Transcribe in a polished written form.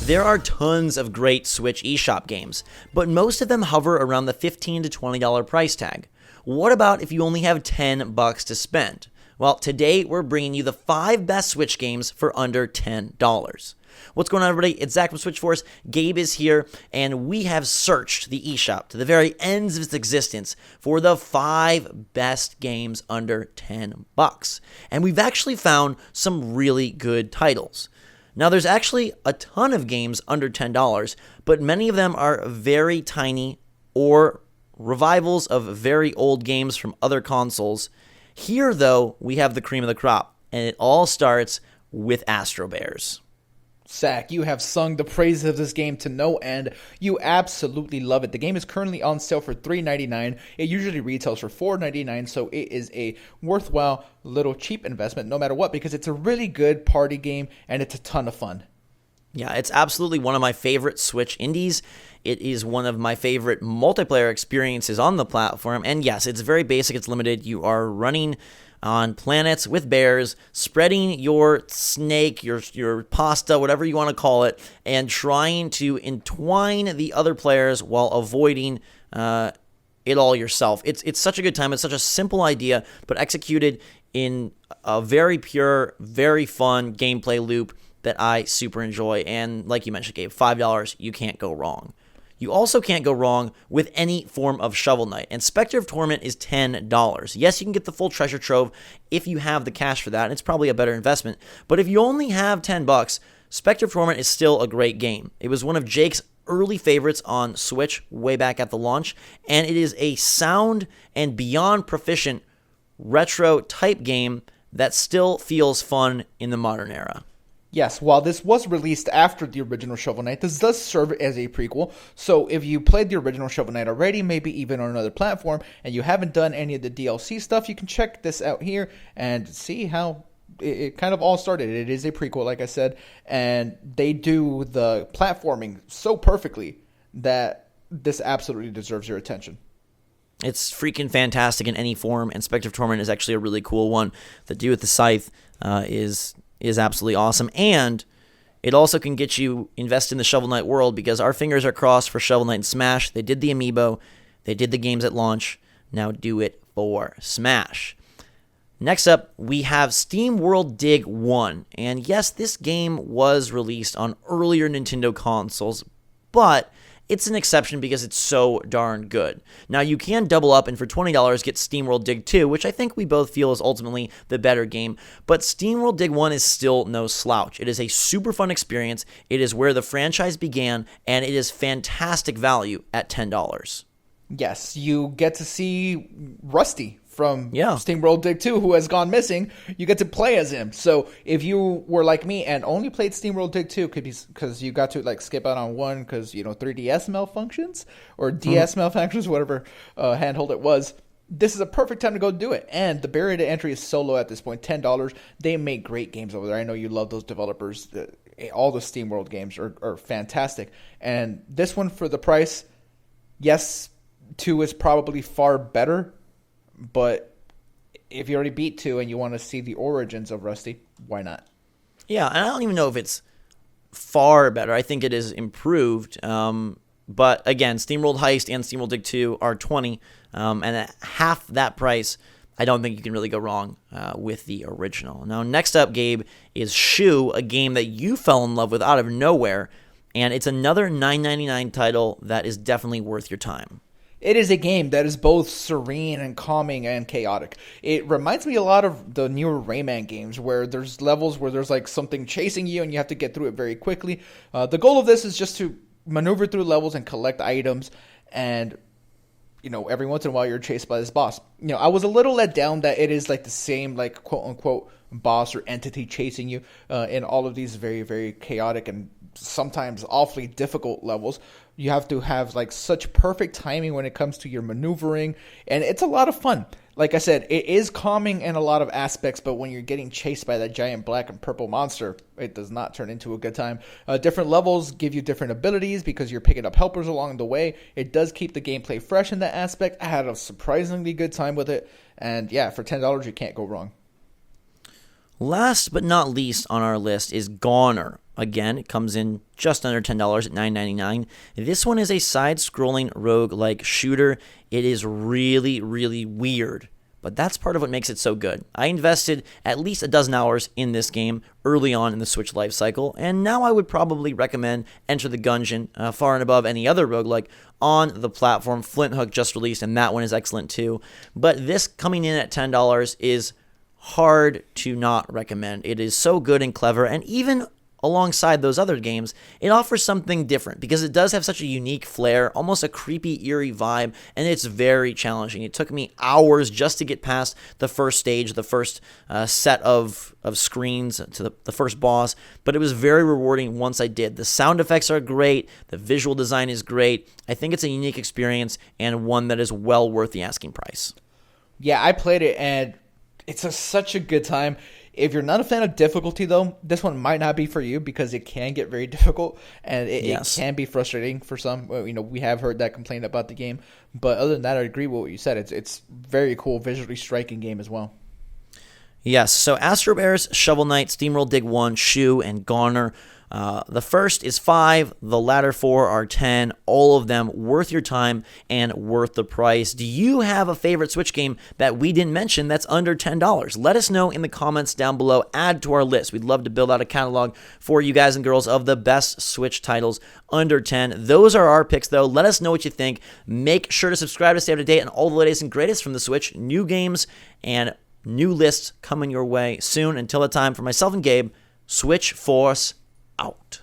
There are tons of great Switch eShop games, but most of them hover around the $15 to $20 price tag. What about if you only have $10 to spend? Well, today we're bringing you the 5 best Switch games for under $10. What's going on, everybody? It's Zach from Switch Force. Gabe is here, and we have searched the eShop to the very ends of its existence for the 5 best games under $10. And we've actually found some really good titles. Now, there's actually a ton of games under $10, but many of them are very tiny or revivals of very old games from other consoles. Here, though, we have the cream of the crop, and it all starts with Astro Bears. Zach, you have sung the praises of this game to no end. You absolutely love it. The game is currently on sale for $3.99. It usually retails for $4.99, so it is a worthwhile little cheap investment no matter what, because it's a really good party game and it's a ton of fun. Yeah, it's absolutely one of my favorite Switch indies. It is one of my favorite multiplayer experiences on the platform. And yes, it's very basic. It's limited. You are running on planets with bears, spreading your snake, your pasta, whatever you want to call it, and trying to entwine the other players while avoiding it all yourself. It's such a good time. It's such a simple idea, but executed in a very pure, very fun gameplay loop that I super enjoy. And like you mentioned, Gabe, $5, you can't go wrong. You also can't go wrong with any form of Shovel Knight, and Spectre of Torment is $10. Yes, you can get the full treasure trove if you have the cash for that, and it's probably a better investment. But if you only have $10, Spectre of Torment is still a great game. It was one of Jake's early favorites on Switch way back at the launch, and it is a sound and beyond proficient retro type game that still feels fun in the modern era. Yes, while this was released after the original Shovel Knight, this does serve as a prequel. So if you played the original Shovel Knight already, maybe even on another platform, and you haven't done any of the DLC stuff, you can check this out here and see how it kind of all started. It is a prequel, like I said, and they do the platforming so perfectly that this absolutely deserves your attention. It's freaking fantastic in any form, and Spectre of Torment is actually a really cool one. The dude with the scythe is absolutely awesome, and it also can get you invested in the Shovel Knight world, because our fingers are crossed for Shovel Knight and Smash. They did the amiibo, they did the games at launch, now do it for Smash. Next up, we have Steamworld Dig 1, and yes, this game was released on earlier Nintendo consoles, but it's an exception because it's so darn good. Now, you can double up and for $20 get Steamworld Dig 2, which I think we both feel is ultimately the better game, but Steamworld Dig 1 is still no slouch. It is a super fun experience. It is where the franchise began, and it is fantastic value at $10. Yes, you get to see Rusty from Yeah. Steamworld Dig 2, who has gone missing. You get to play as him. So if you were like me and only played Steamworld Dig 2 because you got to like skip out on one because 3DS malfunctions or DS malfunctions, whatever handheld it was, this is a perfect time to go do it. And the barrier to entry is so low at this point, $10. They make great games over there. I know you love those developers. All the Steamworld games are fantastic. And this one for the price, yes, 2 is probably far better. But if you already beat 2 and you want to see the origins of Rusty, why not? Yeah, and I don't even know if it's far better. I think it is improved. But again, Steamworld Heist and Steamworld Dig 2 are $20. And at half that price, I don't think you can really go wrong with the original. Now, next up, Gabe, is Shoe, a game that you fell in love with out of nowhere. And it's another $9.99 title that is definitely worth your time. It is a game that is both serene and calming and chaotic. It reminds me a lot of the newer Rayman games where there's levels where there's like something chasing you and you have to get through it very quickly. The goal of this is just to maneuver through levels and collect items, and every once in a while you're chased by this boss. I was a little let down that it is like the same like quote unquote boss or entity chasing you in all of these very, very chaotic and sometimes awfully difficult levels. You have to have like such perfect timing when it comes to your maneuvering, and it's a lot of fun. Like I said, it is calming in a lot of aspects, but when you're getting chased by that giant black and purple monster, it does not turn into a good time. Different levels give you different abilities because you're picking up helpers along the way. It does keep the gameplay fresh in that aspect. I had a surprisingly good time with it, and yeah, for $10, you can't go wrong. Last but not least on our list is Goner. Again, it comes in just under $10 at $9.99. This one is a side-scrolling rogue-like shooter. It is really, really weird, but that's part of what makes it so good. I invested at least a dozen hours in this game early on in the Switch life cycle, and now I would probably recommend Enter the Gungeon far and above any other roguelike on the platform. Flint Hook just released, and that one is excellent too. But this coming in at $10 is hard to not recommend. It is so good and clever, and even alongside those other games, it offers something different because it does have such a unique flair, almost a creepy, eerie vibe, and it's very challenging. It took me hours just to get past the first stage, the first set of screens to the first boss, but it was very rewarding once I did. The sound effects are great, the visual design is great. I think it's a unique experience and one that is well worth the asking price. Yeah, I played it, and it's such a good time. If you're not a fan of difficulty, though, this one might not be for you because it can get very difficult, and it can be frustrating for some. We have heard that complaint about the game, but other than that, I agree with what you said. It's very cool, visually striking game as well. Yes, so Astro Bears, Shovel Knight, Steamworld Dig 1, Shoe, and Goner. The first is 5, the latter 4 are 10, all of them worth your time and worth the price. Do you have a favorite Switch game that we didn't mention that's under $10? Let us know in the comments down below. Add to our list. We'd love to build out a catalog for you guys and girls of the best Switch titles under 10. Those are our picks, though. Let us know what you think. Make sure to subscribe to stay up to date on all the latest and greatest from the Switch, new games, and new lists coming your way soon. Until that time, for myself and Gabe, Switch Force out.